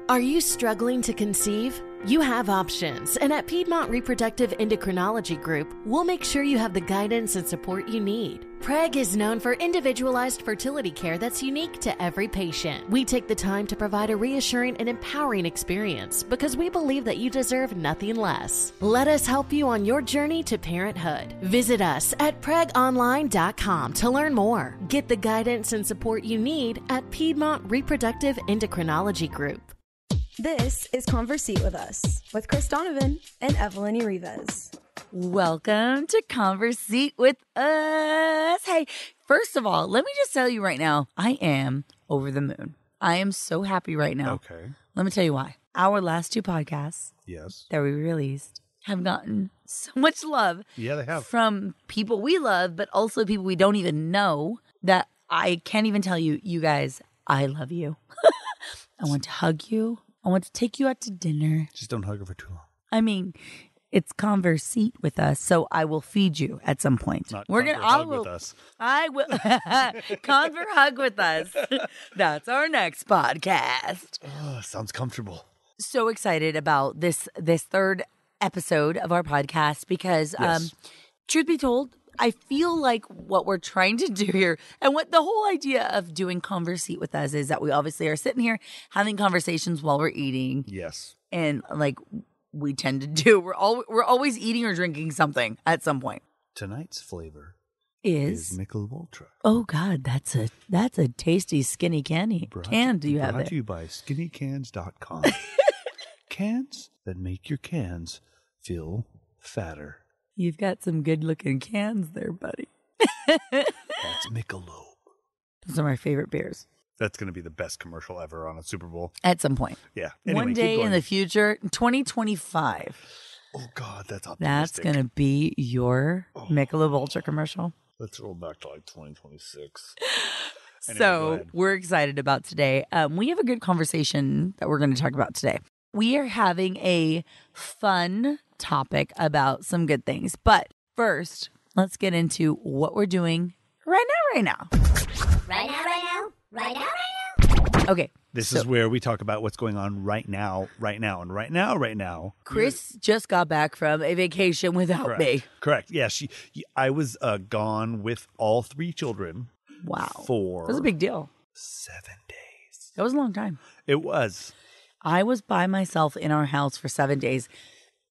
Are you struggling to conceive? You have options, and at Piedmont Reproductive Endocrinology Group, we'll make sure you have the guidance and support you need. PREG is known for individualized fertility care that's unique to every patient. We take the time to provide a reassuring and empowering experience because we believe that you deserve nothing less. Let us help you on your journey to parenthood. Visit us at pregonline.com to learn more. Get the guidance and support you need at Piedmont Reproductive Endocrinology Group. This is Conversate with Us with Chris Donovan and Evelyn Rivas. Welcome to Conversate with Us. Hey, first of all, let me just tell you right now, I am over the moon. I am so happy right now. Okay. Let me tell you why. Our last two podcasts that we released have gotten so much love. Yeah, they have. From people we love, but also people we don't even know that I can't even tell you, you guys, I love you. I want to hug you. I want to take you out to dinner. Just don't hug her for too long. I mean, it's Conversate with Us, so I will feed you at some point. Hug with us. I will Conver hug with us. That's our next podcast. Oh, sounds comfortable. So excited about this third episode of our podcast because, truth be told, I feel like what we're trying to do here and what the whole idea of doing Conversate with Us is that we obviously are sitting here having conversations while we're eating. Yes. And like we tend to do, we're always eating or drinking something at some point. Tonight's flavor is Michelob Ultra. Oh God, that's a tasty skinny candy. Brought there? to you by skinnycans.com. Cans that make your cans feel fatter. You've got some good-looking cans there, buddy. That's Michelob. Those are my favorite beers. That's going to be the best commercial ever on a Super Bowl. At some point. Yeah. Anyway, one day in the future, 2025. Oh, God, that's optimistic. That's going to be your Michelob Ultra commercial. Let's roll back to like 2026. Anyway, so we're excited about today. We have a good conversation that we're going to talk about today. We are having a fun topic about some good things. But first, let's get into what we're doing right now. Okay. This is where we talk about what's going on right now. And right now. Chris just got back from a vacation without me. Correct. Yeah, I was gone with all three children. Wow. For that was a big deal. 7 days. That was a long time. It was. I was by myself in our house for 7 days.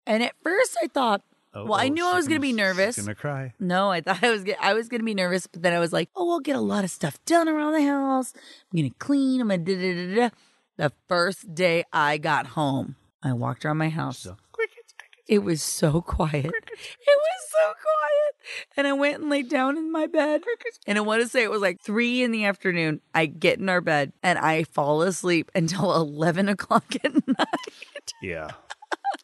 And at first I thought, I knew I was going to be nervous. She's going to cry. No, I thought I was going to be nervous. But then I was like, I'll get a lot of stuff done around the house. I'm going to clean. I'm going to da-da-da-da. The first day I got home, I walked around my house. So, crickets. It was so quiet. It was so quiet. And I went and laid down in my bed. And I want to say it was like 3 p.m. I get in our bed and I fall asleep until 11 o'clock at night. Yeah.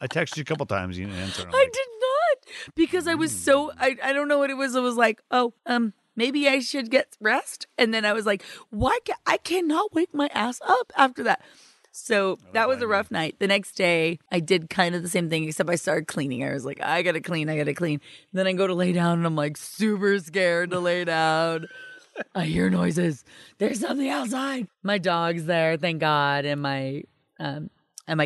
I texted you a couple times. You didn't answer. I did not because I was so, I don't know what it was. I was like, maybe I should get rest. And then I was like, I cannot wake my ass up after that. So that was a rough night. The next day, I did kind of the same thing, except I started cleaning. I was like, I got to clean. Then I go to lay down, and I'm like super scared to lay down. I hear noises. There's something outside. My dog's there, thank God, and my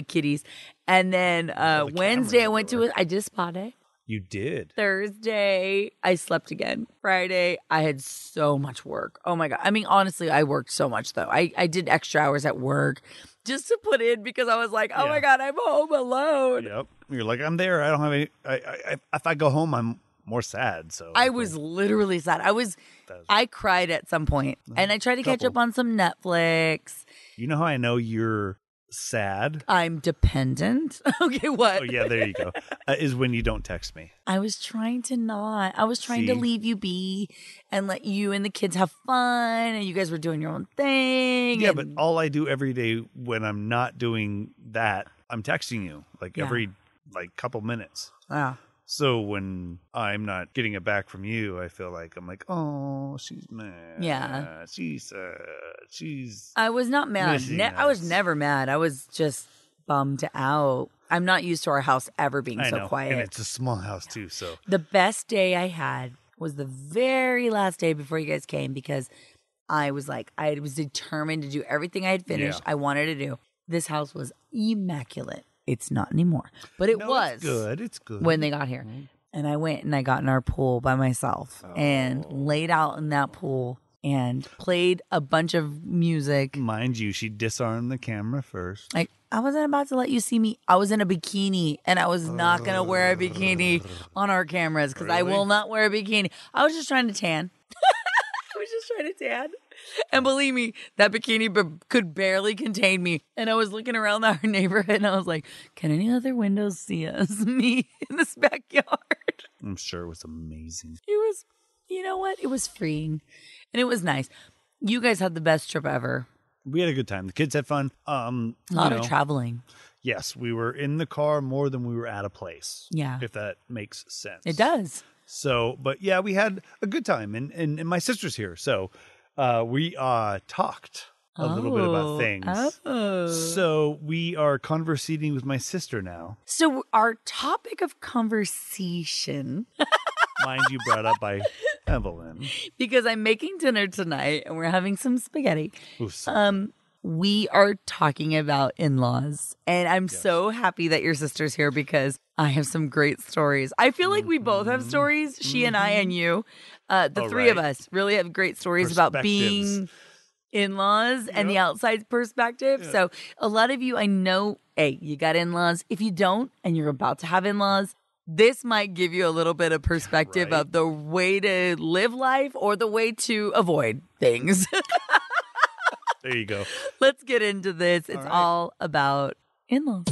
kitties. And then Wednesday, I did a spa day. You did. Thursday, I slept again. Friday, I had so much work. Oh my God. I mean, honestly, I worked so much though. I did extra hours at work just to put in because I was like, oh my God, I'm home alone. Yep. You're like, I'm there. I don't have any. If I go home, I'm more sad. So I was literally sad. I cried at some point and I tried to catch up on some Netflix. You know how I know you're sad? I'm dependent. Okay, what? Oh, yeah, there you go. Is when you don't text me. I was trying to not. I was trying to leave you be and let you and the kids have fun, and you guys were doing your own thing. Yeah, but all I do every day when I'm not doing that, I'm texting you every couple minutes. Wow. So when I'm not getting it back from you, I feel like I'm like, oh, she's mad. Yeah. She's. I was not mad. I was never mad. I was just bummed out. I'm not used to our house ever being so quiet. And it's a small house too. So the best day I had was the very last day before you guys came because I was determined to do everything I had finished. I wanted to do. This house was immaculate. It's not anymore, but it was It's good. It's good. when they got here. And I went and I got in our pool by myself and laid out in that pool and played a bunch of music. Mind you, she disarmed the camera first. Like, I wasn't about to let you see me. I was in a bikini, and I was not going to wear a bikini on our cameras because I will not wear a bikini. I was just trying to tan. I was just trying to tan. And believe me, that bikini could barely contain me. And I was looking around our neighborhood, and I was like, can any other windows see us? Me in this backyard. I'm sure it was amazing. It was, you know what? It was freeing. And it was nice. You guys had the best trip ever. We had a good time. The kids had fun. A lot of traveling. Yes, we were in the car more than we were at a place. Yeah. If that makes sense. It does. So, but yeah, we had a good time. And my sister's here. So we talked a little bit about things. Oh. So we are conversating with my sister now. So our topic of conversation... Mind you, brought up by Evelyn. Because I'm making dinner tonight and we're having some spaghetti. Ooh, we are talking about in-laws. And I'm so happy that your sister's here because I have some great stories. I feel like we both have stories, she and I and you. The three of us really have great stories about being in-laws and the outside perspective. Yeah. So a lot of you, I know, hey, you got in-laws. If you don't and you're about to have in-laws, this might give you a little bit of perspective of the way to live life or the way to avoid things. There you go. Let's get into this. It's all about in-laws.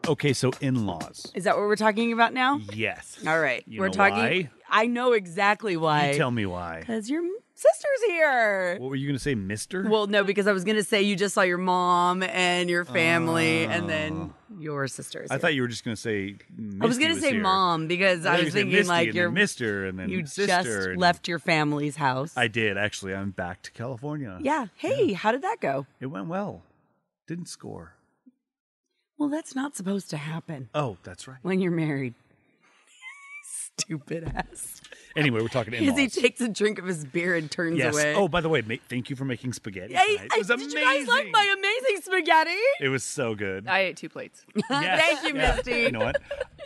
Okay, so in-laws. Is that what we're talking about now? Yes. All right. You We're know talking. why? I know exactly why. You tell me why. Because your sister's here. What were you going to say, mister? Well, no, because I was going to say you just saw your mom and your family, and then your sister's here. I thought you were just going to say Misty I was going to say here. mom because I was thinking like your mister and then you sister. just left your family's house. I did, actually. I'm back to California. Yeah. Hey, how did that go? It went well. Didn't score. Well, that's not supposed to happen. Oh, that's right. When you're married. Stupid ass. Anyway, we're talking in-laws. Because he takes a drink of his beer and turns away. Oh, by the way, thank you for making spaghetti tonight. It was amazing. Did you guys like my amazing spaghetti? It was so good. I ate 2 plates. Yes. Thank you, Misty. You know what?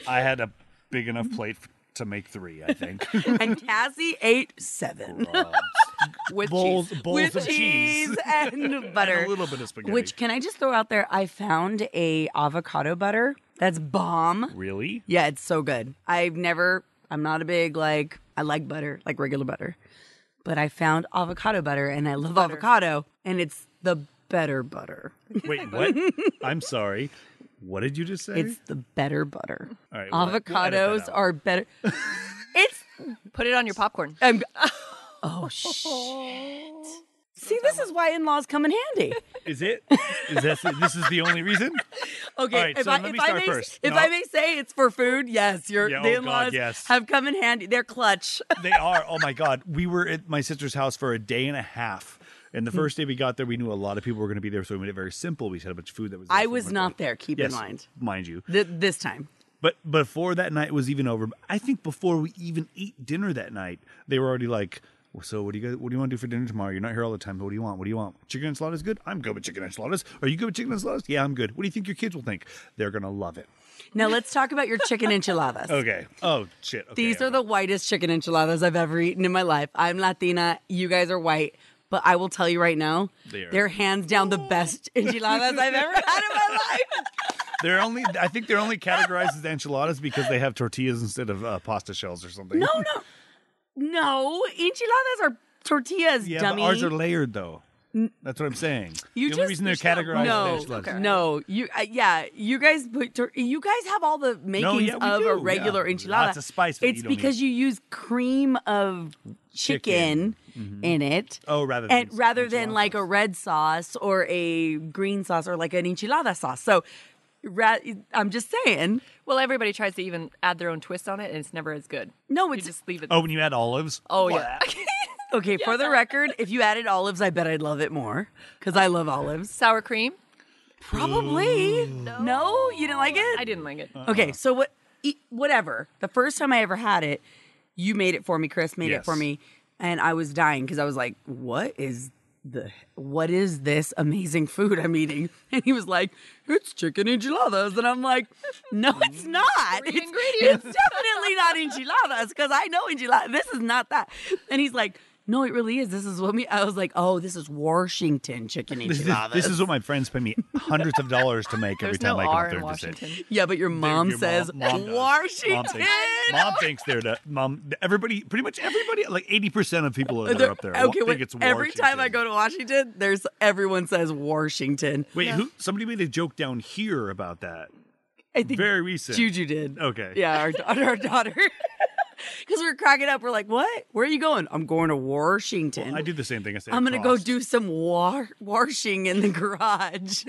I had a big enough plate to make 3, I think. And Cassie ate 7. With bowls cheese. With of cheese. and butter. And a little bit of spaghetti. Which, can I just throw out there, I found a avocado butter that's bomb. Really? Yeah, it's so good. I'm not a big, I like butter, like regular butter. But I found avocado butter, and I love avocado, and it's the better butter. Wait, what? I'm sorry. What did you just say? It's the better butter. All right, Avocados are better. It's... Put it on your popcorn. Oh, shit. See, this is why in-laws come in handy. Is it? This is the only reason? Okay, All right, so let me start first. If I may say it's for food, yes, the in-laws yes. have come in handy. They're clutch. They are. Oh, my God. We were at my sister's house for a day and a half. And the first day we got there, we knew a lot of people were going to be there, so we made it very simple. We had a bunch of food that was there. I was not there, keep in mind. Mind you. This time. But before that night was even over, I think before we even ate dinner that night, they were already like, so what do you want to do for dinner tomorrow? You're not here all the time, but what do you want? What do you want? Chicken enchiladas good? I'm good with chicken enchiladas. Are you good with chicken enchiladas? Yeah, I'm good. What do you think your kids will think? They're going to love it. Now let's talk about your chicken enchiladas. Okay. Oh, shit. Okay, These are the whitest chicken enchiladas I've ever eaten in my life. I'm Latina. You guys are white. But I will tell you right now, they're hands down the best enchiladas I've ever had in my life. I think they're only categorized as enchiladas because they have tortillas instead of pasta shells or something. No, enchiladas are tortillas, yeah, dummy. But ours are layered, though. That's what I'm saying. The only reason they're categorized as enchiladas. No, you guys you guys have all the makings of a regular enchilada. Lots of spice. It's because you use cream of chicken in it. Oh, rather than like a red sauce or a green sauce or like an enchilada sauce. So I'm just saying. Well, everybody tries to even add their own twist on it, and it's never as good. No, you just leave it. Oh, when you add olives? Oh, yeah. Okay, for the record, if you added olives, I bet I'd love it more because I love olives. Sour cream? Probably. No, you didn't like it? I didn't like it. Okay, so whatever. The first time I ever had it, you made it for me, Chris made it for me, and I was dying because I was like, what is what is this amazing food I'm eating? And he was like, it's chicken enchiladas. And I'm like, no, it's not. It's definitely not enchiladas because I know enchiladas. This is not that. And he's like, no, it really is. This is what I was like, oh, this is Washington chicken enchiladas. This is what my friends pay me hundreds of dollars to make every time I come up there to say. Yeah, but your mom says Washington. Mom thinks they're everybody, pretty much everybody, like 80% of people that are up there Okay, think it's Washington. Every time I go to Washington, everyone says Washington. Wait, somebody made a joke down here about that. I think very recent. Juju did. Okay. Yeah, our daughter. Because we were cracking up. We're like, what? Where are you going? I'm going to Washington. Well, I do the same thing. I say I'm going to go do some washing in the garage.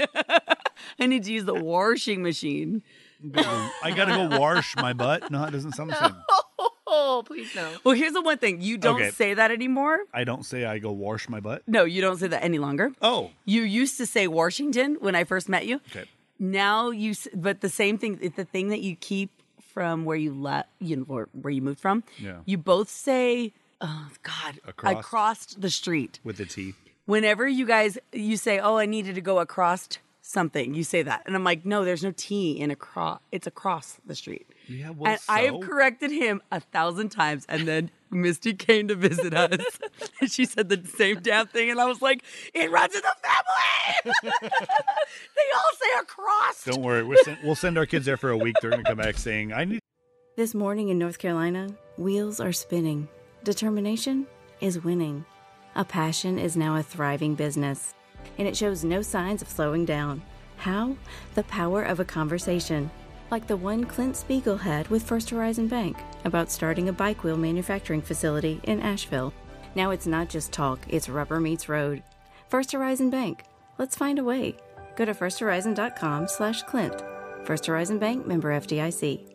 I need to use the washing machine. I got to go wash my butt. No, it doesn't sound the same. Oh, please no. Well, here's the one thing. You don't say that anymore. I don't say I go wash my butt. No, you don't say that any longer. Oh. You used to say Washington when I first met you. Okay. Now but the same thing, it's the thing that you keep from where you where you moved from. Yeah. You both say, oh God, I crossed the street. With the T. Whenever you say, oh, I needed to go across something, you say that. And I'm like, no, there's no T in across. It's across the street. Yeah, well, and I have corrected him 1,000 times. And then Misty came to visit us. And she said the same damn thing. And I was like, it runs in the family. They all say across. Don't worry. We'll send our kids there for a week. They're going to come back saying, I need. This morning in North Carolina, wheels are spinning. Determination is winning. A passion is now a thriving business. And it shows no signs of slowing down. How? The power of a conversation. Like the one Clint Spiegel had with First Horizon Bank about starting a bike wheel manufacturing facility in Asheville. Now it's not just talk, it's rubber meets road. First Horizon Bank. Let's find a way. Go to firsthorizon.com/Clint. First Horizon Bank, member FDIC.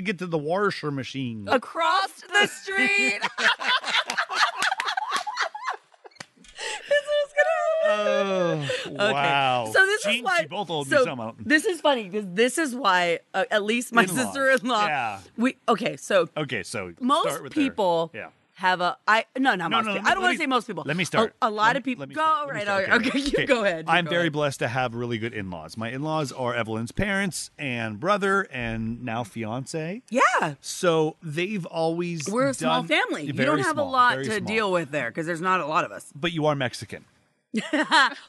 Get to the washer machine. Across the street. Oh, wow. So this is why. She both owed me some. This is funny because this is why at least my In-laws. sister-in-law. Yeah. So Most people have a. Not most people. I don't want to say most people. Let me start. A lot of people. Go right. Okay, you go ahead. I'm very blessed to have really good in-laws. My in-laws are Evelyn's parents and brother and now fiance. Yeah. So they've always We're a small family. You don't have a lot to deal with there because there's not a lot of us. But you are Mexican.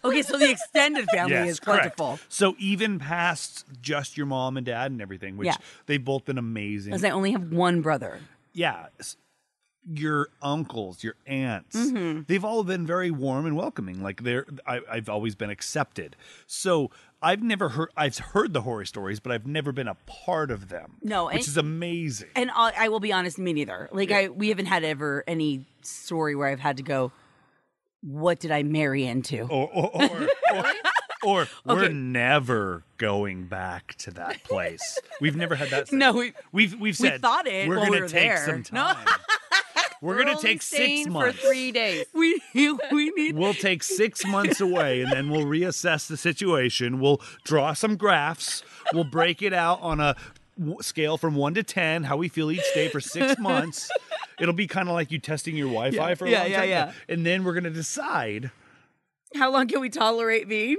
Okay, so the extended family is plentiful. Correct. So even past just your mom and dad and everything, which they've both been amazing. Because I only have one brother. Yeah. Your uncles, your aunts, they've all been very warm and welcoming. Like I've always been accepted. So I've heard the horror stories, but I've never been a part of them. No, which is amazing. And I will be honest, me neither. Like we haven't had ever any story where I've had to go, what did I marry into? Or we're never going back to that place. We've never had that. No, we've said thought it. We're going to take there. some time. We're going to take 6 months. For 3 days. We'll take 6 months away, and then we'll reassess the situation. We'll draw some graphs. We'll break it out on a scale from 1 to 10, how we feel each day for 6 months. It'll be kind of like you testing your Wi-Fi for a long time. Yeah. And then we're going to decide how long can we tolerate being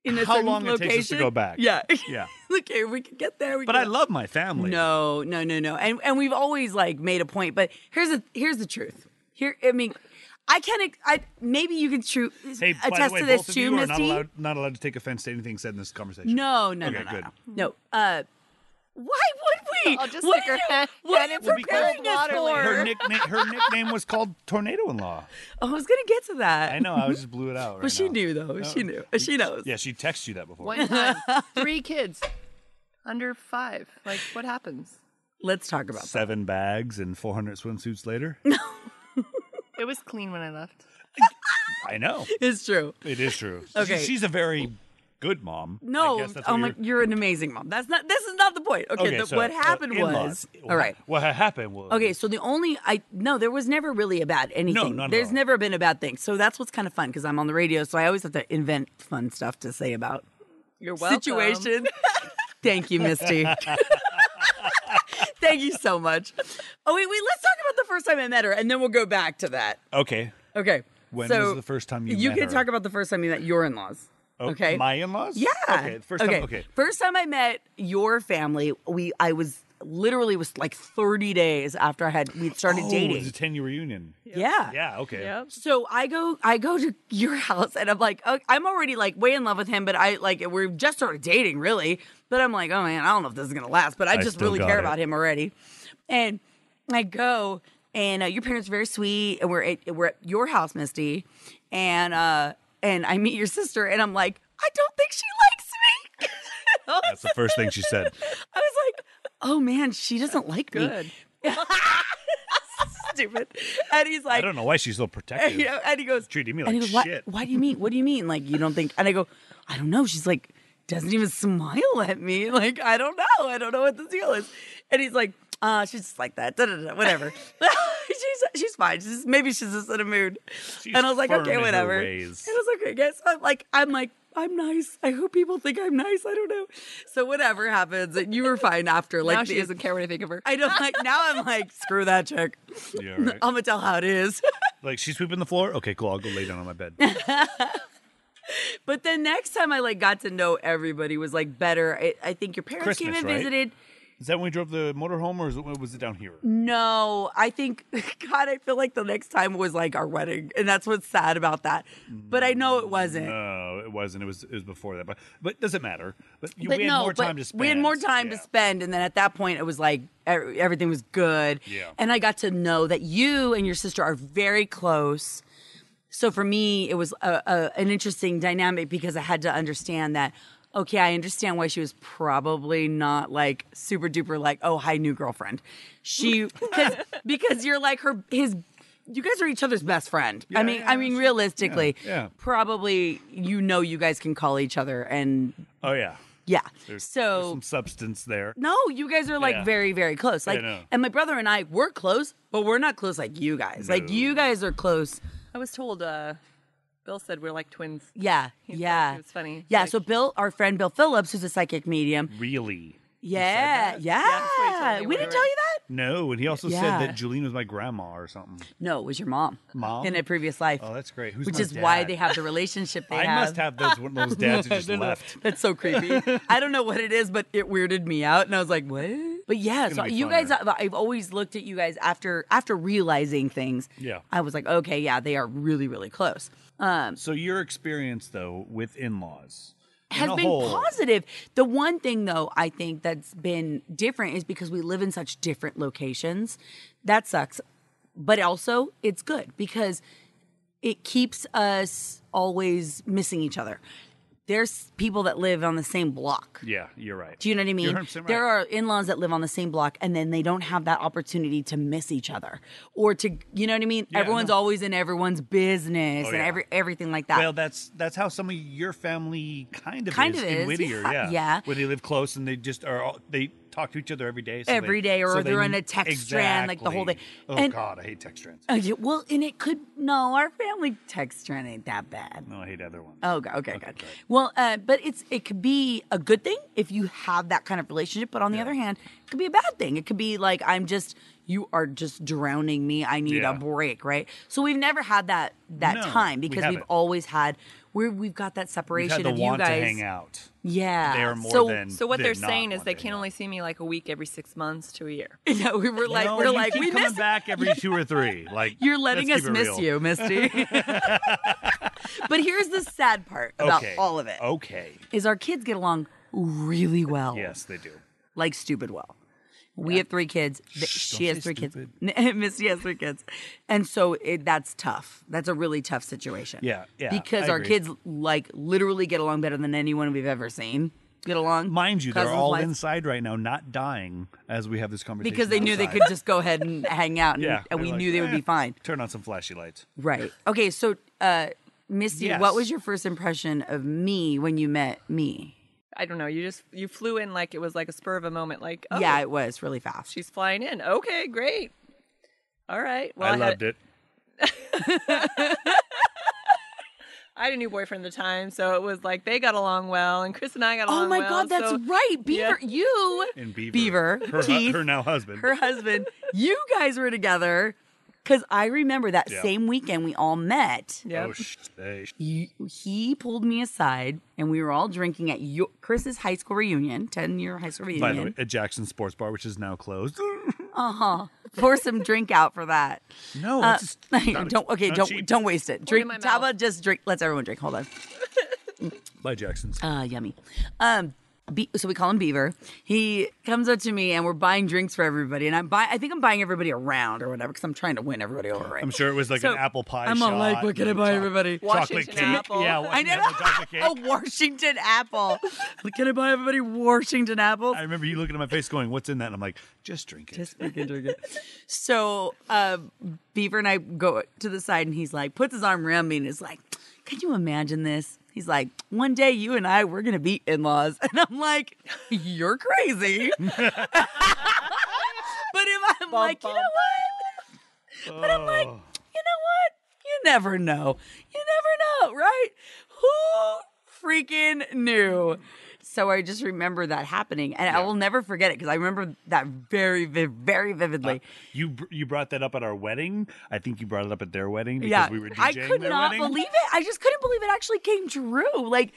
in a certain location. How long it takes us to go back. Yeah. Yeah. Okay, we can get there. But I love my family. No. And we've always made a point. But here's the truth. Maybe you can attest to this too, Misty. Not allowed to take offense to anything said in this conversation. No. Why would we? I'll just stick her head in for cold water later. Her nickname was called Tornado-in-Law. I was going to get to that. I know. I just blew it out. But she knew, though. She knew. She knows. Yeah, she texted you that before. One time. 3 kids. Under 5. Like, what happens? Let's talk about 7 bags and 400 swimsuits later. It was clean when I left. I know. It's true. It is true. Okay. She's a very good mom. No, you're an amazing mom. This is not the point. Okay, what happened was all right. What happened was so there was never really a bad anything. No, There's never been a bad thing. So that's what's kind of fun because I'm on the radio, so I always have to invent fun stuff to say about your situation. Thank you, Misty. Thank you so much. Oh wait, let's talk about the first time I met her, and then we'll go back to that. Okay. When So, was the first time you You met can her? talk about the first time you met your in-laws. Oh, Okay. My in-laws? Yeah. Okay. The first time. Okay. First time I met your family, I was literally was like 30 days after we'd started It dating. was a 10-year reunion. Yeah. Yeah. Okay. Yep. So I go to your house and I'm like, I'm already like way in love with him, but we're just started dating really. But I'm like, oh man, I don't know if this is gonna last, but I just still really got care it. about him already. And I go and your parents are very sweet, and we're at your house, Misty, and I meet your sister, and I'm like, I don't think she likes me. That's the first thing she said. I was like, oh man, she doesn't like me. Good. Stupid. And he's like, I don't know why she's so protective. yeah, and he goes, Treating me and he like goes, shit. Why do you mean? What do you mean? Like, you don't think? And I go, I don't know. She's like, doesn't even smile at me. Like, I don't know. I don't know what the deal is. And he's like, she's just like that. Da, da, da, whatever. she's fine. Maybe she's just in a mood. She's and I was like, firm okay, in her whatever. And ways. I was like, I guess I'm like, I'm nice. I hope people think I'm nice. I don't know. So whatever happens, and you were fine after. Like Now she doesn't care what I think of her. I don't like. Now I'm like, screw that chick. Yeah, right. I'm gonna tell how it is. Like, she's sweeping the floor? Okay, cool. I'll go lay down on my bed. But the next time I got to know everybody was better. I think your parents came Christmas, and right? visited. Is that when we drove the motorhome, or was it down here? No, I think, God, I feel like the next time was our wedding, and that's what's sad about that. But I know it wasn't. No, it wasn't. It was before that. But it doesn't matter. But we But had no, more but time to spend. we had more time to Yeah. spend, and then at that point, it was everything was good. Yeah. And I got to know that you and your sister are very close. So for me, it was an interesting dynamic because I had to understand that. Okay, I understand why she was probably not super duper oh, hi, new girlfriend. Because you're you guys are each other's best friend. Yeah, I mean, realistically, yeah. probably you guys can call each other and Oh, yeah. yeah. There's So some substance there. no, you guys are Yeah. very, very close. no. And my brother and I, we're close, but we're not close like you guys. No. You guys are close. I was told Bill said we're like twins. Yeah, He yeah. thought it was funny. Yeah, Like- so our friend Bill Phillips, who's a psychic medium. Really? Yeah, that's what he told me we when didn't we tell were- you that? No, and he also Yeah. said that Julene was my grandma or something. No, it was your mom. Mom? In a previous life. Oh, that's great. Who's which my is why dad? they have the relationship they I have. must have those dads who just left. That's so creepy. I don't know what it is, but it weirded me out, and I was like, "What?" But yeah, It's so gonna be you fun, guys, I've always looked at you guys after realizing things. Yeah. I was like, okay, yeah, they are really, really close. So your experience, though, with in-laws Has been positive. The one thing, though, I think that's been different is because we live in such different locations. That sucks, but also it's good because it keeps us always missing each other. There's people that live on the same block. Yeah, you're right. Do you know what I mean? You're 100% right. There are in-laws that live on the same block and then they don't have that opportunity to miss each other or to, you know what I mean? Yeah, Everyone's no. always in everyone's business Oh, and yeah. everything like that. Well, that's how some of your family kind of Kind is of in is, Whittier, yeah, yeah. Where they live close and they just they talk to each other every day. Every day, or they're in a text strand, like, the whole day. Oh And- God, I hate text strands. Yeah, well, and it could, no, our family text strand ain't that bad. No, I hate other ones. Oh, okay, good. great. Well, but it could be a good thing if you have that kind of relationship. But on the other hand, it could be a bad thing. It could be like you are just drowning me. I need Yeah. a break, right? So we've never had that No, time we because we've haven't. always had we've got that We've separation had the of you want guys. to hang out. Yeah, They're more so, than So what they're did not saying is want they to can hang only out. see me like a week every 6 months to a year. Yeah, we were like, No, we're you like, keep we coming miss. back every 2 or 3. Like You're letting let's us keep it miss real. you, Misty. But here's the sad part about Okay. all of it. Okay. Is our kids get along really well. Yes, they do. Like stupid well. We have 3 kids. She has say 3 kids. stupid. Misty has 3 kids. And so that's tough. That's a really tough situation. Yeah, Because I our agree. kids literally get along better than anyone we've ever seen get along. Mind you, they're Cousins, all wives. inside right now, not dying as we have this conversation. Because they knew they outside. could just go ahead and hang out, and, Yeah, and we they're knew like, they would be fine. Turn on some flashy lights. Right. Okay, so Misty, Yes. what was your first impression of me when you met me? I don't know. You flew in like it was like a spur of a moment. Like, oh, Yeah, it was really fast. she's flying in. Okay, great. All right. Well, I loved it. I had a new boyfriend at the time, so it was like they got along well, and Chris and I got along Oh my well. God, that's so- right. Beaver, Yeah. you, And Beaver. Beaver, Her, Keith, her now husband. her husband, you guys were together Because I remember that same weekend we all met. Yep. He pulled me aside, and we were all drinking at Chris's high school reunion, 10-year high school reunion. By the way, at Jackson Sports Bar, which is now closed. Pour some drink out for that. No, it's don't waste it. Drink. my How mouth. about just drink? Let's everyone drink. Hold on. by Jackson's. Yummy. So we call him Beaver. He comes up to me and we're buying drinks for everybody. And I think I'm buying everybody around or whatever because I'm trying to win everybody over, right? I'm sure it was like an apple pie I'm shot. all like, what can I buy everybody? Chocolate Washington cake. apple. Yeah, I Washington know. apple, chocolate cake. A Washington apple. Can I buy everybody Washington apples? I remember you looking at my face going, what's in that? And I'm like, just drink it. Just freaking drink it. So Beaver and I go to the side and he's like, puts his arm around me and is like, can you imagine this? He's like, one day you and I, we're going to be in-laws. And I'm like, you're crazy. But if I'm like, you know what? But I'm like, you know what? You never know. You never know, right? Who freaking knew? So I just remember that happening, and I will never forget it because I remember that very, very vividly. You brought that up at our wedding. I think you brought it up at their wedding because we were DJing I could their not wedding. believe it. I just couldn't believe it actually came true. Like,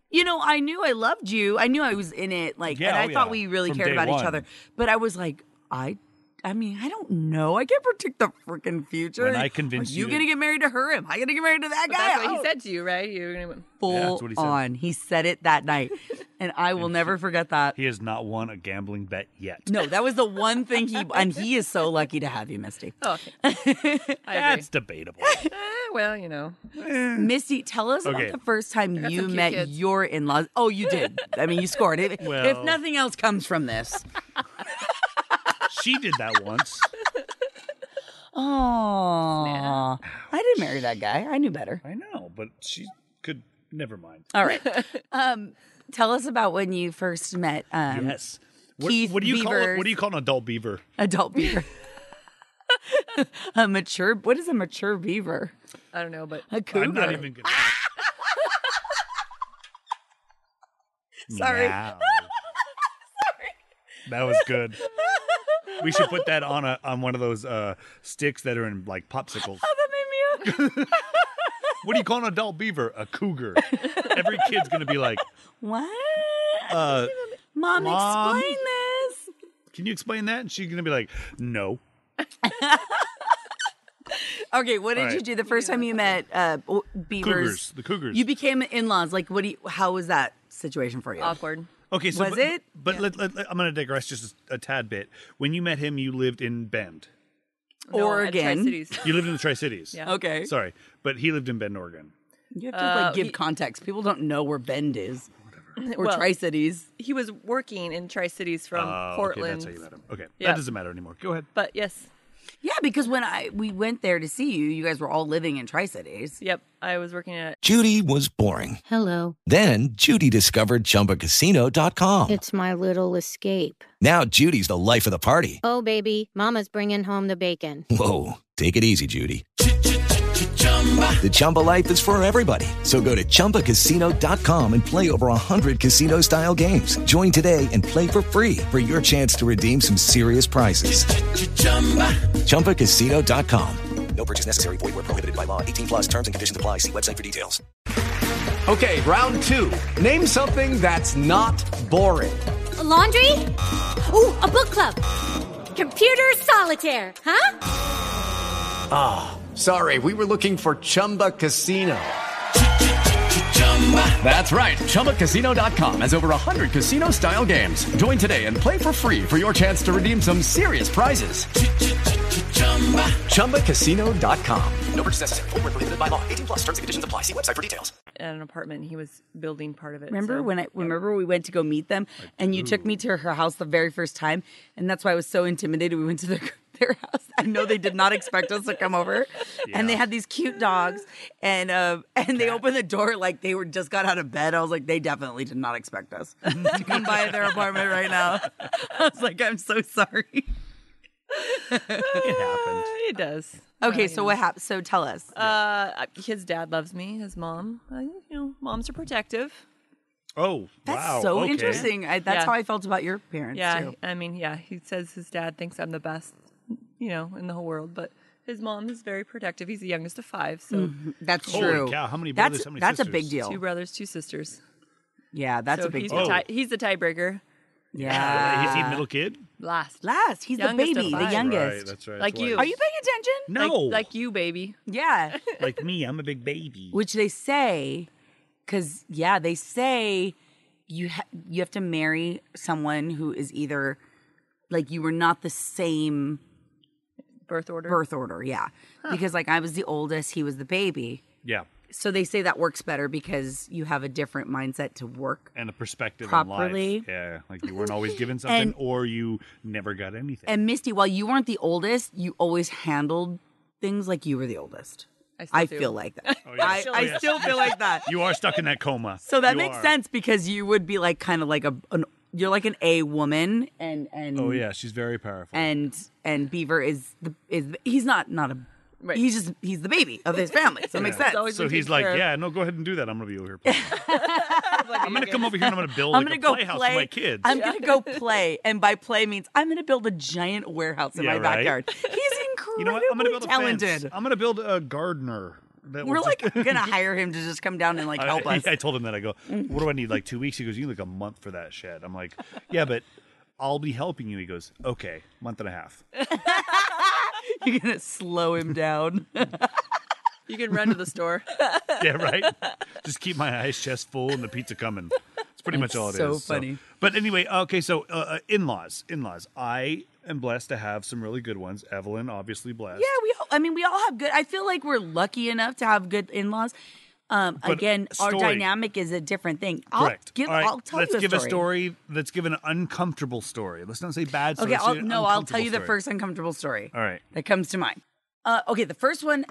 you know, I knew I loved you. I knew I was in it. Like, and I thought we really From cared day about one. each other. But I was like, I mean, I don't know. I can't predict the freaking future. When I convinced Are you you- going to get married to her? Am I going to get married to that guy? That's what Oh. he said to you, right? You're gonna. Yeah, Full that's what he said. on. He said it that night. And I will never forget that. He has not won a gambling bet yet. No, that was the one thing and he is so lucky to have you, Misty. Oh, okay. I agree. That's debatable. Well, you know. Misty, tell us Okay. about the first time got you some cute met kids. your in-laws. Oh, you did. I mean, you scored. If Well- nothing else comes from this. She did that once. Oh, I didn't marry that guy. I knew better. I know, but she could. Never mind. All right. Tell us about when you first met Yes. Keith What do you call it? Beavers. What do you call an adult beaver? adult beaver. A mature. What is a mature beaver? I don't know, but A cougar. I'm not even gonna. Sorry. Meow. That was good. We should put that on one of those sticks that are in like popsicles. Oh, that made me. What do you call an adult beaver? A cougar. Every kid's gonna be like, What? Mom, Mom, explain this. can you explain that? And she's gonna be like, no. Okay, what did All right. you do the first time you met beavers? Cougars. The cougars. You became in-laws. Like, how was that situation for you? awkward. Okay, so Was but, it? But Yeah. I'm going to digress just a tad bit. When you met him, you lived in Bend. No, at Oregon. Tri-Cities. You lived in the Tri-Cities. Yeah. Okay. Sorry, but he lived in Bend, Oregon. You have to give context. People don't know where Bend is or Well, Tri-Cities. He was working in Tri-Cities from Okay, Portland. that's how you met him. Okay, Yeah. that doesn't matter anymore. Go ahead. But yes, Yeah, because when we went there to see you, you guys were all living in Tri-Cities. yep. I was working at Judy was boring. Hello. Then Judy discovered ChumbaCasino.com. It's my little escape. Now Judy's the life of the party. Oh, baby, mama's bringing home the bacon. Whoa, take it easy, Judy. The Chumba life is for everybody. So go to ChumbaCasino.com and play over 100 casino-style games. Join today and play for free for your chance to redeem some serious prizes. ChumbaCasino.com. No purchase necessary. Void where prohibited by law. 18 plus terms and conditions apply. See website for details. Okay, round two. Name something that's not boring. A laundry? Ooh, a book club. Computer solitaire, huh? Sorry, we were looking for Chumba Casino. That's right. ChumbaCasino.com has over 100 casino-style games. Join today and play for free for your chance to redeem some serious prizes. ChumbaCasino.com. No purchase necessary. Void where prohibited by law. 18 plus terms and conditions apply. See website for details. at an apartment. And he was building part of it. Remember so, remember we went to go meet them and you took me to her house the very first time, and that's why I was so intimidated. We went to their house. I know they did not expect us to come over, and they had these cute dogs, and they opened the door like they were just got out of bed. I was like, they definitely did not expect us to come by their apartment right now. I was like, I'm so sorry. It happened. It does. Okay, so what happened? So tell us. His dad loves me. His mom, moms are protective. Oh, That's wow. so okay. interesting. That's Yeah. how I felt about your parents Yeah, too. I mean, yeah, he says his dad thinks I'm the best, in the whole world, but His mom is very protective. He's the youngest of 5, so That's Holy true. cow, how many brothers, how many That's a sisters? big deal. 2 brothers, 2 sisters. Yeah, that's So a big he's deal. he's the tiebreaker. Yeah. Is he middle kid? Last. He's Youngest the of baby, the 5. youngest. That's right. Like that's why you. Are you paying attention? No. Like you, baby. Yeah. Like me, I'm a big baby. Which they say, because, they say you have to marry someone who is either, like, you were not the same Birth order. yeah. Because, like, I was the oldest, he was the baby. Yeah. So they say that works better because you have a different mindset to work. And a perspective Properly. in life. Yeah. Like you weren't always given something or you never got anything. And Misty, while you weren't the oldest, you always handled things like you were the oldest. I feel like that. Oh, yeah. I still feel like that. You are stuck in that coma. So that You makes are. sense because you would be like kind of like you're like an A woman and Oh yeah, she's very powerful. and Beaver is he's not a Right. he's the baby of his family. So it makes sense. always So been he's taken like, care of. yeah, no, go ahead and do that. I'm gonna be over here playing. I'm gonna come over here and I'm gonna build I'm like gonna a go playhouse play. for my kids. I'm gonna go play, and by play means I'm gonna build a giant warehouse in Yeah, my right. backyard. He's incredibly You know what? I'm gonna build a talented. fence. I'm gonna build a gardener. That We're will like just- gonna hire him to just come down and like help us. I told him that. I go, what do I need? Like 2 weeks? He goes, you need like a month for that shed. I'm like, yeah, but I'll be helping you. He goes, okay, month and a half. You're gonna slow him down. You can run to the store. Yeah, right. Just keep my ice chest full and the pizza coming. It's pretty much all it is. so funny. But anyway, okay. So in-laws. I am blessed to have some really good ones. Evelyn, obviously blessed. Yeah, we all have good. I feel like we're lucky enough to have good in-laws. Again, our story. dynamic is a different thing. Correct. All right, I'll tell let's you a give story. a story. Let's give an uncomfortable story. Let's not say bad story. Okay, let's say an I'll tell you the uncomfortable story. first uncomfortable story. All right. That comes to mind. Okay, the first one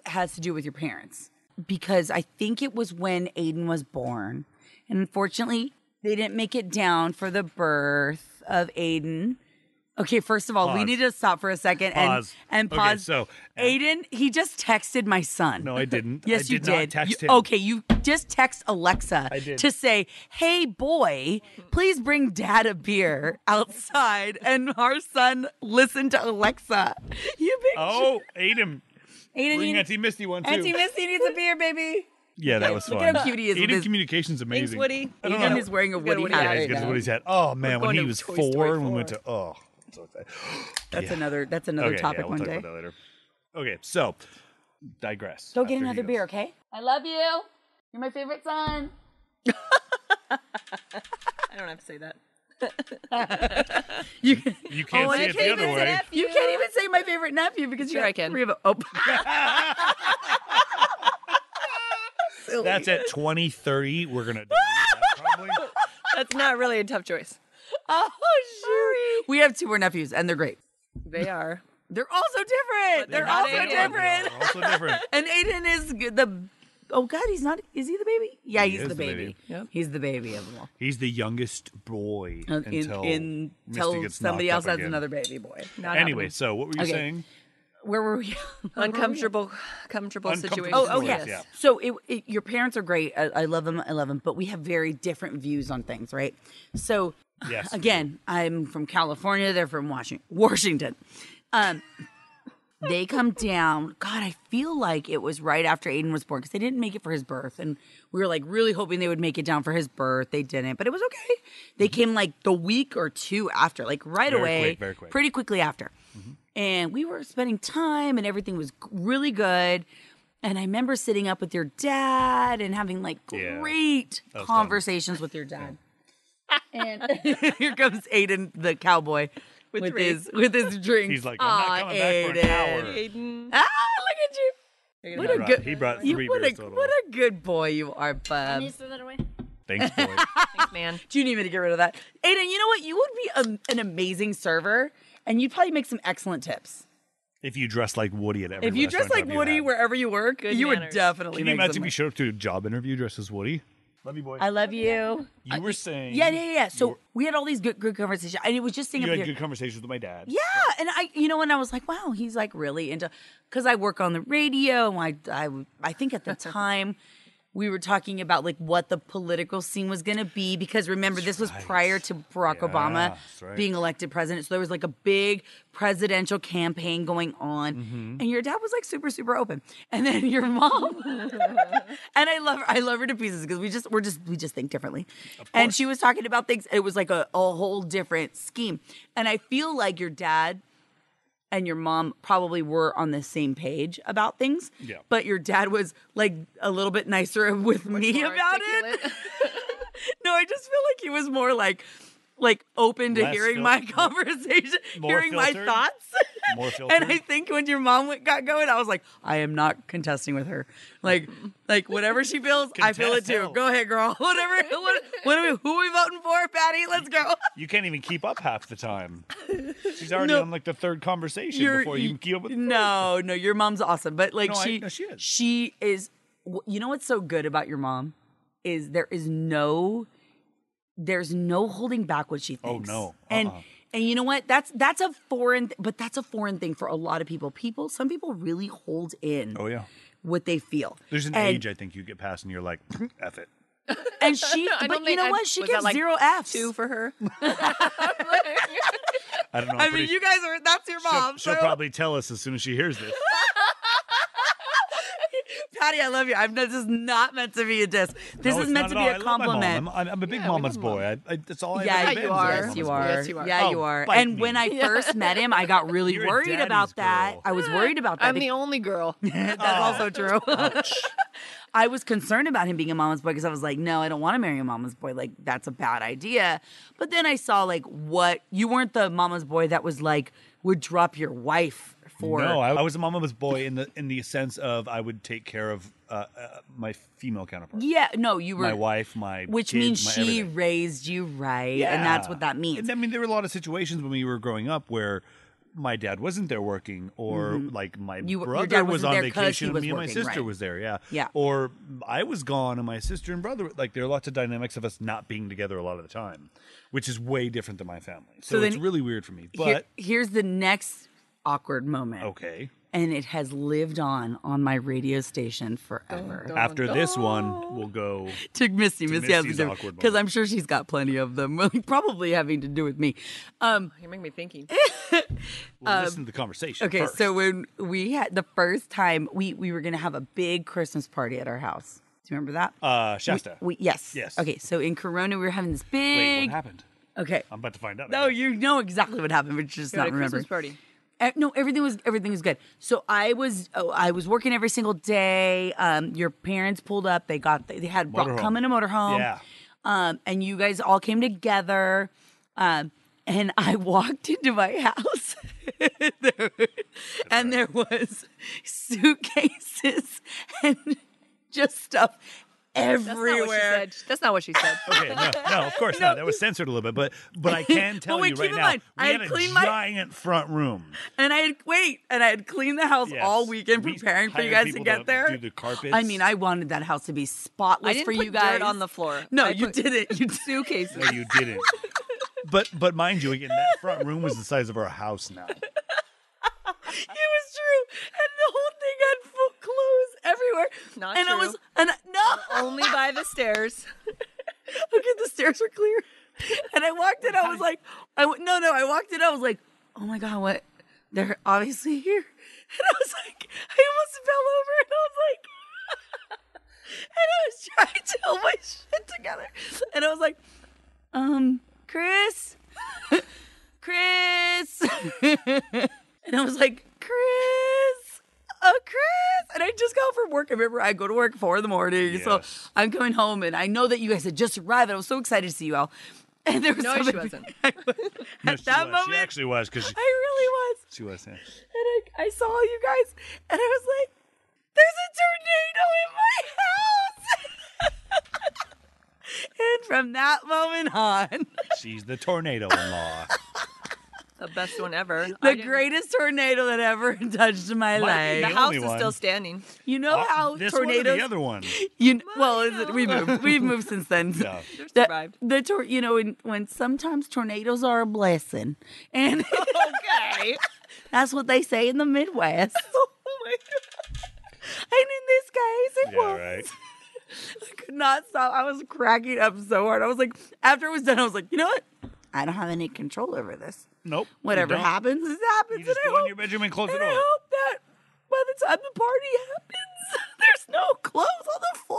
has to do with your parents because I think it was when Aiden was born, and unfortunately, they didn't make it down for the birth of Aiden. Okay, first of all, we Pause. need to stop for a second Pause. and Okay, pause. so- Aiden, he just texted my son. No, I didn't. Yes, I you did not did. text You- him. Okay, you just text Alexa I did. to say, "Hey, boy, please bring Dad a beer outside." And our son listened to Alexa. You big Oh, Aiden. Aiden, Bring you- Auntie Misty one too. Auntie Misty needs a beer, baby. Yeah, that was Look fun. at how cute he is with Aiden his- communication's amazing. Thanks, Woody. I don't Aiden know. is wearing a He's got a Woody Woody hat hat. Yeah, right he's got now. Woody's hat. Oh man, when going he to was Toy 4 Story and we 4. went to so excited. That's Yeah. another Okay, topic yeah, we'll one talk day. about that later. Okay, so digress. Go get After he another goes. beer, okay? I love you. You're my favorite son. I don't have to say that. You can't say it the other way. You can't even say my favorite nephew because Sure you I can. 3 of them. Oh. Silly. That's at 2030. We're gonna do that probably. That's not really a tough choice. Oh, sure. We have 2 more nephews, and they're great. They are. They're also different. They're not also Aiden. different. They're also different. And Aiden is the. Oh God, he's not. Is he the baby? Yeah, He he's is the the baby. baby. Yep. He's the baby of them all. He's the youngest boy until Misty Until gets somebody knocked else up has again. another baby boy. Not Anyway, happening. so what were you Okay. saying? Where were we? Uncomfortable Uncomfortable situation. Oh Yes. yes. Yeah. So your parents are great. I love them. I love them. But we have very different views on things, right? So Yes. again, I'm from California. They're from Washington. They come down. God, I feel like it was right after Aiden was born because they didn't make it for his birth, and we were like really hoping they would make it down for his birth. They didn't, but it was okay. They came like the week or 2 after, like right Very away, quick, very quick. pretty quickly after. And we were spending time, and everything was really good. And I remember sitting up with your dad and having like Yeah. great That was conversations with your dad. And here comes Aiden, the cowboy, with his drink. He's like, I'm not coming back for an hour. Aiden. Ah, look at you. What a good. He brought you- 3 what beers a, total. what a good boy you are, bub. throw that away? Thanks, boy. Thanks, man. Do you need me to get rid of that? Aiden, you know what? You would be an amazing server, and you'd probably make some excellent tips. If you dress like Woody at every If you dress restaurant like job you Woody had. wherever you work, Good you would manners. definitely Can you make imagine some. if you showed up to a job interview dressed as Woody? Love you, boy. I love you. You were saying. Yeah. So we had all these good conversations, and it was just You sitting up had here. good conversations with my dad. Yeah, and and I was like, wow, he's like really into, because I work on the radio, and I think at the time we were talking about like what the political scene was going to be because remember this was prior to Barack Obama being elected president, so there was like a big presidential campaign going on, and your dad was like super super open, and then your mom, and I love her to pieces because we just think differently, and she was talking about things. It was like a whole different scheme, and I feel like your dad and your mom probably were on the same page about things. Yeah. But your dad was like a little bit nicer with me about it. No, I just feel like he was more like open to hearing my conversation, hearing my thoughts. More filtered. And I think when your mom got going, I was like, I am not contesting with her. Like whatever she feels, I feel it too. Go ahead, girl. Whatever. Who are we voting for, Patty? Let's go. You can't even keep up half the time. She's already on like the third conversation before you can keep up with. No, your mom's awesome, but like she is. She is. You know what's so good about your mom is there's no holding back what she thinks. Oh no. And you know what? That's a foreign, but that's a foreign thing for a lot of people. Some people really hold in. Oh yeah. What they feel. There's an age I think you get past and you're like, F it. And she, but you know what? She gives like 0 Fs. 2 for her. I don't know. I mean, you guys are. That's your mom. She'll probably tell us as soon as she hears this. Patty, I love you. This is not meant to be a diss. This is meant to be a compliment. I'm a big mama's boy. That's all I yeah, ever been. You are. Yes, you are. Yes, you are. Yeah, you are. And when I first met him, I got really worried about that. Girl. I was worried about that. I'm the only girl. That's also true. I was concerned about him being a mama's boy because I was like, no, I don't want to marry a mama's boy. Like, that's a bad idea. But then I saw, like, you weren't the mama's boy that was like, would drop your wife for. No, I was a mama's boy in the sense of I would take care of my female counterpart. Yeah, no, you were. My wife, which kids, means she everything. raised you right. Yeah. And that's what that means. I mean, there were a lot of situations when we were growing up where my dad wasn't there working, or like my brother was on vacation, and me and my sister was there. Yeah. Or I was gone, and my sister and brother. Like there are lots of dynamics of us not being together a lot of the time, which is way different than my family. So it's really weird for me. But here's the next awkward moment. Okay. And it has lived on my radio station forever. After this one, we'll go to Misty. Misty has Misty's awkward moment. Because I'm sure she's got plenty of them, probably having to do with me. You're making me thinking. Listen to the conversation. Okay, first. so when we had the first time, we were going to have a big Christmas party at our house. Do you remember that? Shasta. Yes. Okay, so in Corona, we were having this big. Wait, what happened? Okay, I'm about to find out. No, you know exactly what happened, but you're just not remembering. Christmas party. No, everything was good. So I was working every single day. Your parents pulled up. They had come in a motorhome. Yeah. And you guys all came together. And I walked into my house, and there was suitcases and just stuff everywhere. That's not what she said. Okay, no, of course not. That was censored a little bit, but I can tell you right now, we had a giant front room, and I had cleaned the house all weekend preparing for you guys to get there. Do the carpets. I mean, I wanted that house to be spotless for you guys. I didn't put dirt on the floor. No, you didn't. You suitcases. No, you didn't. But mind you, again, that front room was the size of our house now. It was true, and the whole thing had full clothes everywhere. Not and true. Only by the stairs. Okay, the stairs were clear, and I walked in. I was like, I walked in. I was like, oh my god, what? They're obviously here, and I was like, I almost fell over, and I was like, and I was trying to hold my shit together, and I was like, Chris. And I was like, Chris. And I just got from work. I remember I go to work 4 a.m. So I'm coming home, and I know that you guys had just arrived. And I was so excited to see you all. And there was she wasn't. At that moment, she actually was. I really was. She was, yeah. And I saw you guys, and I was like, there's a tornado in my house. And from that moment on, she's the tornado-in-law. The best one ever. The greatest tornado that ever touched my life. The house is still standing. You know how this tornadoes? One or the other one. We moved. We've moved since then. Yeah. Survived. When sometimes tornadoes are a blessing, and Okay. that's what they say in the Midwest. Oh my god. And in this case, it was. Right. I could not stop. I was cracking up so hard. I was like, after it was done, I was like, you know what? I don't have any control over this. Nope. Whatever happens, it happens. You just go in your bedroom and close the door. I hope that by the time the party happens, there's no clothes on the floor.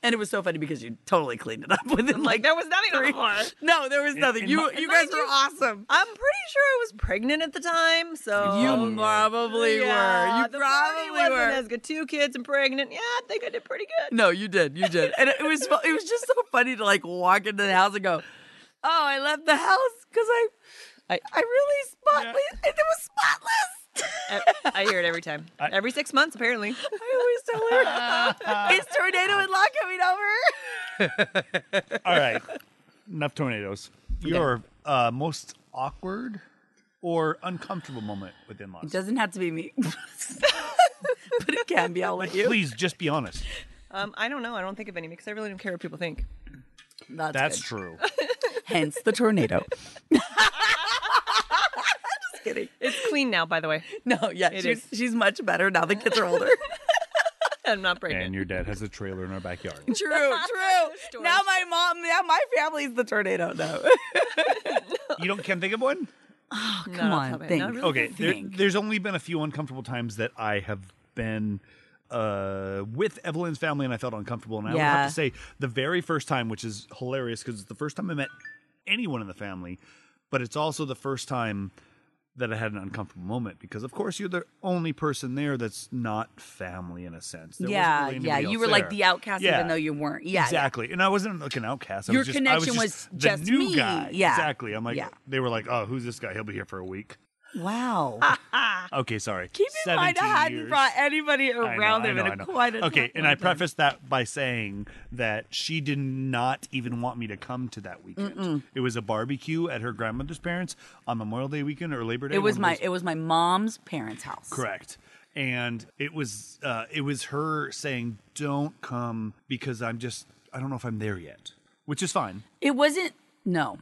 And it was so funny because you totally cleaned it up within like there was nothing on the floor. No, there was nothing. You guys were awesome. I'm pretty sure I was pregnant at the time, so You probably were. You the party probably wasn't were. as good. 2 kids and pregnant. Yeah, I think I did pretty good. No, you did. You did. And it was just so funny to like walk into the house and go, oh, I left the house because I really spotless. It was spotless. I hear it every time. Every 6 months, apparently. I always tell her, it's tornado and law coming over. All right. Enough tornadoes. Your most awkward or uncomfortable moment with in-laws? It doesn't have to be me. But it can be. I'll let you. Please, just be honest. I don't know. I don't think of any because I really don't care what people think. That's true. Hence the tornado. Just kidding. It's clean now, by the way. No, yeah, she's much better now. The kids are older. I'm not pregnant. And your dad has a trailer in our backyard. True. Now my family's the tornado. No. You can't think of one? Oh, come on. Think. Really Okay, there's only been a few uncomfortable times that I have been with Evelyn's family and I felt uncomfortable. And I would have to say the very first time, which is hilarious because it's the first time I met anyone in the family, but it's also the first time that I had an uncomfortable moment because, of course, you're the only person there that's not family in a sense. There wasn't really anybody You else were like there. the outcast even though you weren't. Yeah, exactly. And I wasn't like an outcast. Your I was connection just was the just new me. guy. Yeah. Exactly. I'm like, they were like, oh, who's this guy? He'll be here for a week. Wow. Okay, sorry. Keep in mind, I 17 hadn't years. brought anybody around him I in know. quite a Okay, time. and I prefaced that by saying that she did not even want me to come to that weekend. It was a barbecue at her grandmother's parents on Memorial Day weekend or Labor Day. It was my mom's parents' house. Correct. And it was her saying, "Don't come because I don't know if I'm there yet," which is fine. It wasn't. No.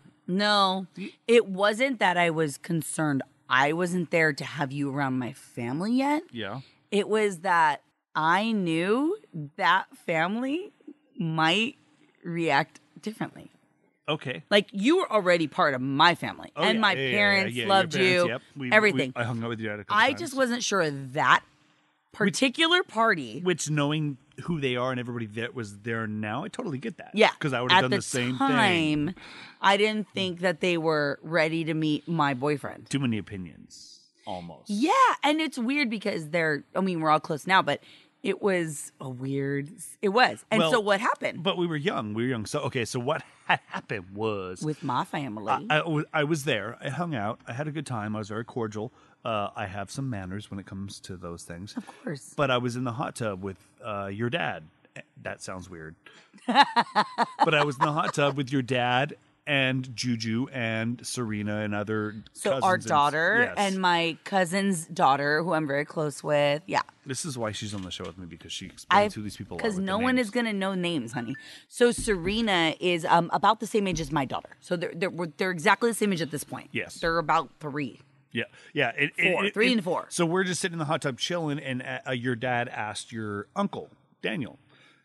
It wasn't that I was concerned. I wasn't there to have you around my family yet. Yeah. It was that I knew that family might react differently. Okay. Like you were already part of my family, and my parents loved you. Yep. Everything. I hung out with your dad a couple I times. just wasn't sure that particular party. Which, knowing who they are and everybody that was there now, I totally get that. Yeah. Because I would have done the same thing. I didn't think that they were ready to meet my boyfriend. Too many opinions, almost. Yeah, and it's weird because we're all close now, but it was it was. And so what happened? But we were young. So what had happened was... With my family. I was there. I hung out. I had a good time. I was very cordial. I have some manners when it comes to those things. Of course. But I was in the hot tub with your dad. That sounds weird. But I was in the hot tub with your dad and Juju and Serena and other cousins. Our daughter yes. and my cousin's daughter, who I'm very close with. Yeah. This is why she's on the show with me, because she explains who these people are. Because no one is going to know names, honey. So Serena is about the same age as my daughter. So they're exactly the same age at this point. Yes. They're about 3. Yeah. 3 and 4. So we're just sitting in the hot tub chilling, and your dad asked your uncle, Daniel,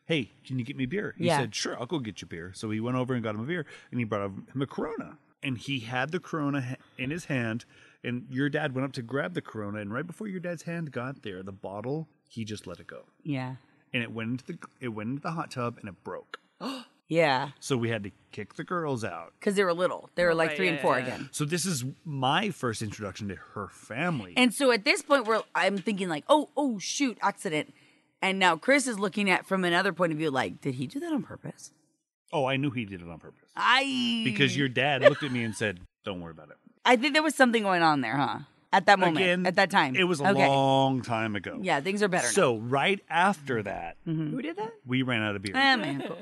hey, can you get me beer? He said, sure, I'll go get you beer. So he went over and got him a beer, and he brought him a Corona. And he had the Corona in his hand, and your dad went up to grab the Corona, and right before your dad's hand got there, the bottle, he just let it go. Yeah. And it went into the hot tub, and it broke. Yeah. So we had to kick the girls out. Because they were little. They were like 3 and 4 again. So this is my first introduction to her family. And so at this point, I'm thinking like, oh, shoot, accident. And now Chris is looking at from another point of view, like, did he do that on purpose? Oh, I knew he did it on purpose. Because your dad looked at me and said, don't worry about it. I think there was something going on there, huh? At that moment, Again, at that time. It was a long time ago. Yeah, things are better now. So right after that, Who did that? we ran out of beer. My uncle.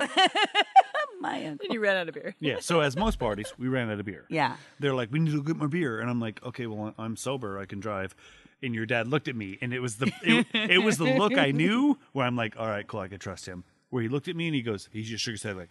My uncle. You ran out of beer. Yeah, so as most parties, we ran out of beer. Yeah. They're like, we need to get more beer. And I'm like, okay, well, I'm sober. I can drive. And your dad looked at me, and it was the look I knew where I'm like, all right, cool, I can trust him. Where he looked at me, and he just shook his head like,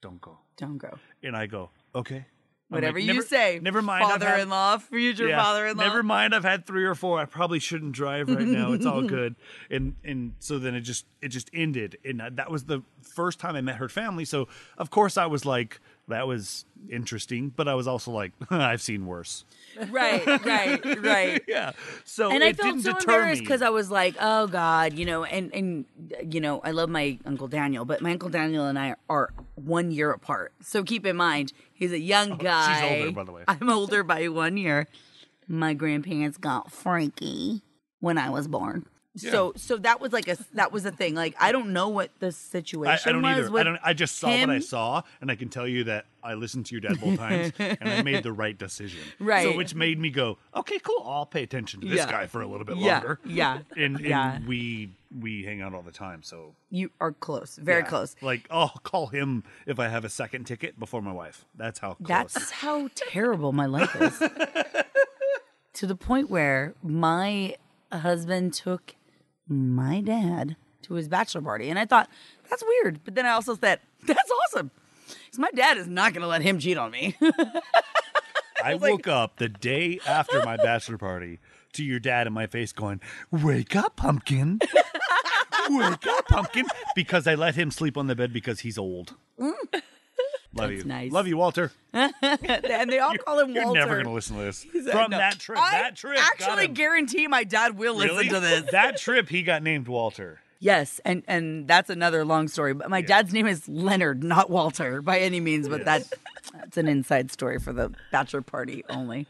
don't go. Don't go. And I go, okay. Whatever like, you say. Never mind. Father-in-law, future father-in-law. Never mind. I've had 3 or 4. I probably shouldn't drive right now. It's all good. And so then it just ended. And that was the first time I met her family. So of course I was like, that was interesting. But I was also like, I've seen worse. Right. Yeah. So And I it felt didn't so deter embarrassed me. because I was like, oh God, and I love my Uncle Daniel, but my Uncle Daniel and I are 1 year apart. So keep in mind, he's a young guy. She's older, by the way. I'm older by 1 year. My grandparents got Frankie when I was born. Yeah. So that was that was a thing. Like, I don't know what the situation I don't was. either. With I just saw him. what I saw, and I can tell you that I listened to your dad both times, and I made the right decision. Right. So which made me go, okay, cool. I'll pay attention to this guy for a little bit longer. Yeah. And we hang out all the time. So You are close, very close. Like, I'll call him if I have a second ticket before my wife. That's how close. That's how terrible my life is. To the point where my husband took my dad to his bachelor party. And I thought, that's weird. But then I also said, that's awesome. Because my dad is not going to let him cheat on me. I woke up the day after my bachelor party to your dad in my face going, wake up, pumpkin. Wake up, pumpkin. Because I let him sleep on the bed because he's old. Love you. Nice. Love you, Walter. And they all call him Walter. You're never going to listen to this. From no. that trip. I That trip. actually guarantee my dad will listen to this. That trip, he got named Walter. Yes, and that's another long story. But my dad's name is Leonard, not Walter, by any means. But that's an inside story for the bachelor party only.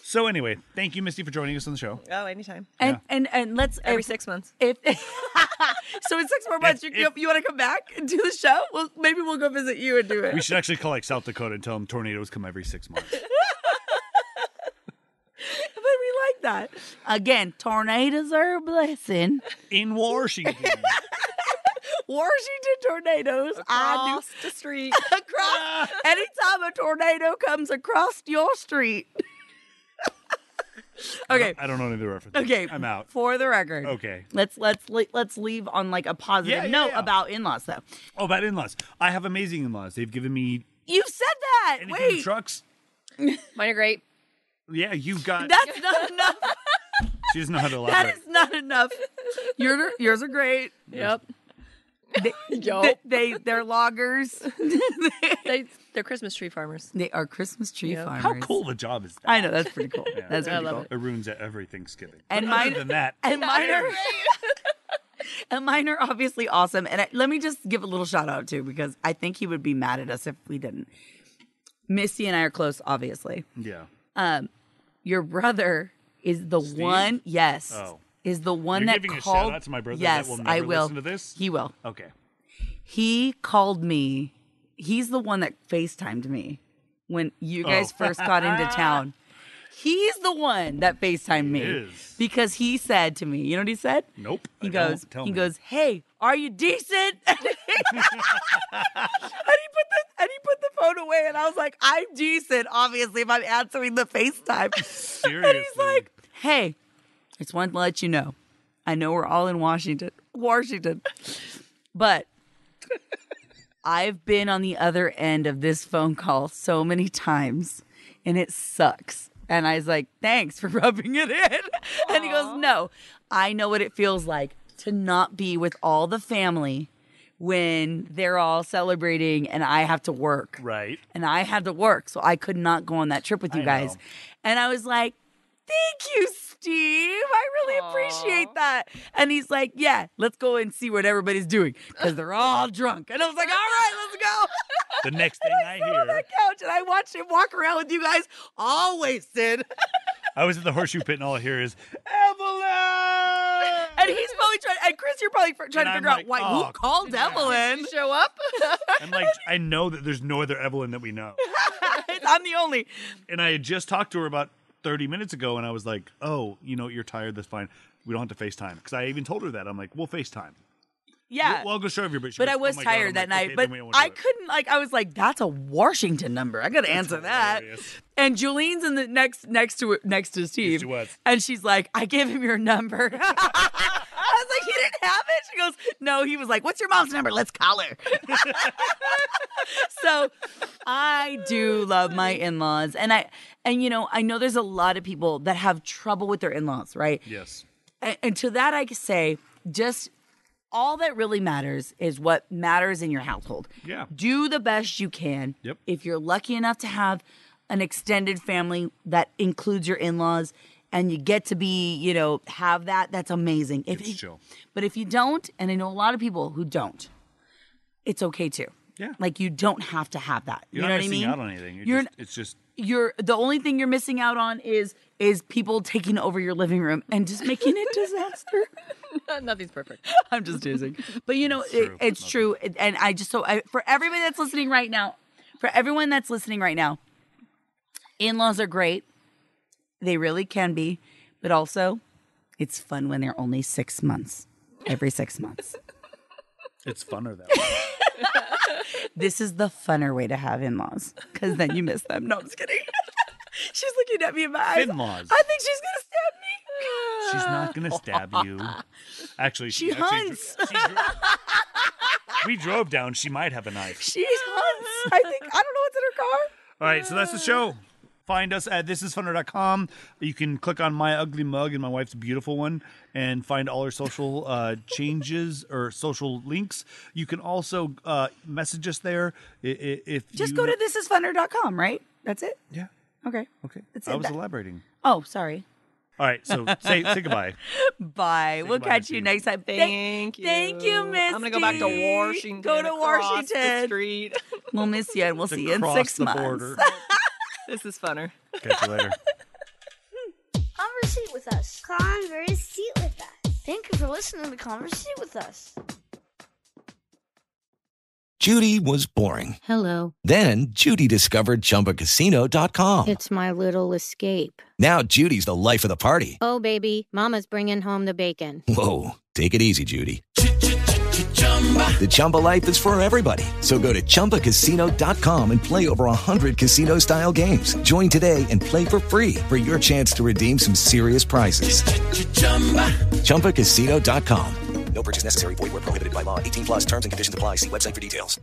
So anyway, thank you, Misty, for joining us on the show. Oh, anytime. And let's Every 6 months. If so, in 6 more months, you want to come back and do the show? Well, maybe we'll go visit you and do it. We should actually call like South Dakota and tell them tornadoes come every 6 months. But we like that. Again, tornadoes are a blessing. In Washington. Washington tornadoes. Across the street. Across. Anytime a tornado comes across your street. Okay. I don't know any of the references. Okay. I'm out. For the record. Okay. Let's leave on like a positive note about in-laws though. Oh, about in-laws. I have amazing in-laws. They've given me You said that. anything trucks. Mine are great. Yeah, you've got. That's not enough. She doesn't know how to elaborate. That is not enough. Yours are great. Yep. They're loggers. They're Christmas tree farmers. They are Christmas tree farmers. How cool of a job is that? I know, that's pretty cool. Yeah. That's pretty I love cool. It ruins every Thanksgiving. And But mine, other than that, and mine are, and mine are obviously awesome. And let me just give a little shout out too, because I think he would be mad at us if we didn't. Misty and I are close, obviously. yeah. Your brother is the one. Yes. Oh. Is the one You're that giving called. a shout out to my brother yes, that will I never will. listen to this? He will. Okay. He called me. He's the one that FaceTimed me when you guys first got into town. He's the one that FaceTimed me is. because he said to me, you know what he said? Nope. He I goes, don't. Tell he me. goes, "Hey, are you decent?" and he put the phone away, and I was like, "I'm decent, obviously, if I'm answering the FaceTime." Seriously. And he's like, "Hey, I just wanted to let you know. I know we're all in Washington, but I've been on the other end of this phone call so many times, and it sucks." And I was like, "Thanks for rubbing it in." And he goes, "No, I know what it feels like to not be with all the family when they're all celebrating and I have to work." Right. And I had to work, so I could not go on that trip with you I guys. know. And I was like, "Thank you, Steve. I really appreciate that." And he's like, "Yeah, let's go and see what everybody's doing because they're all drunk." And I was like, "All right, let's go." The next thing I Sat on hear, that couch and I watched him walk around with you guys, all wasted. I was at the horseshoe pit, and all I hear is Evelyn. And he's probably trying. And Chris, you're probably trying to And I'm figure out like, why oh, who called Evelyn. Show up? I'm like, I know that there's no other Evelyn that we know, I'm the only. and I had just talked to her about 30 minutes ago, and I was like, "Oh, you're tired. That's fine. We don't have to FaceTime." Because I even told her that. I'm like, "We'll FaceTime." Yeah. Well, I'll go show you. But I was tired that night. But I couldn't, I was like, "That's a Washington number. I got to answer that." hilarious. And Julien's in the next to Steve. She was. And she's like, "I gave him your number." I was like, "He didn't have it?" She goes, "No." He was like, "What's your mom's number? Let's call her." So I do love my in-laws. And I know there's a lot of people that have trouble with their in-laws, right? Yes. And to that I can say, just all that really matters is what matters in your household. Yeah. Do the best you can. Yep. If you're lucky enough to have an extended family that includes your in-laws and you get to be, have that, that's amazing. Chill. But if you don't, and I know a lot of people who don't, it's okay too. Yeah. Like you don't have to have that. You're you not know what I mean? missing out on anything. It's just the only thing you're missing out on is people taking over your living room and just making it disaster. Nothing's perfect. I'm just teasing. But it's true. And for everybody that's listening right now, in-laws are great. They really can be. But also, it's fun when they're only 6 months. Every 6 months. It's funner that way. This is the funner way to have in-laws. Because then you miss them. No, I'm just kidding. She's looking at me in my eyes. In-laws. I think she's going to stab me. She's not going to stab you. Actually, she hunts. We drove down. She might have a knife. She hunts. I don't know what's in her car. All right, so that's the show. Find us at thisisfunner.com. You can click on my ugly mug and my wife's beautiful one and find all our social changes or social links. You can also message us there. Just go to thisisfunner.com, right? That's it? Yeah. Okay. That's I was elaborating. Oh, sorry. All right, so say goodbye. Bye. We'll catch you next time. Thank you. Thank you, Misty. I'm going to go back to Washington. Go to across Washington. the street. We'll miss you, and we'll see you in 6 months. Border. This is funner. Catch you later. Conversate with us. Conversate with us. Thank you for listening to Conversate with us. Judy was boring. Hello. Then Judy discovered ChumbaCasino.com. It's my little escape. Now Judy's the life of the party. Oh, baby, mama's bringing home the bacon. Whoa, take it easy, Judy. The Chumba life is for everybody. So go to ChumbaCasino.com and play over 100 casino-style games. Join today and play for free for your chance to redeem some serious prizes. ChumbaCasino.com. No purchase necessary. Void where prohibited by law. 18+ terms and conditions apply. See website for details.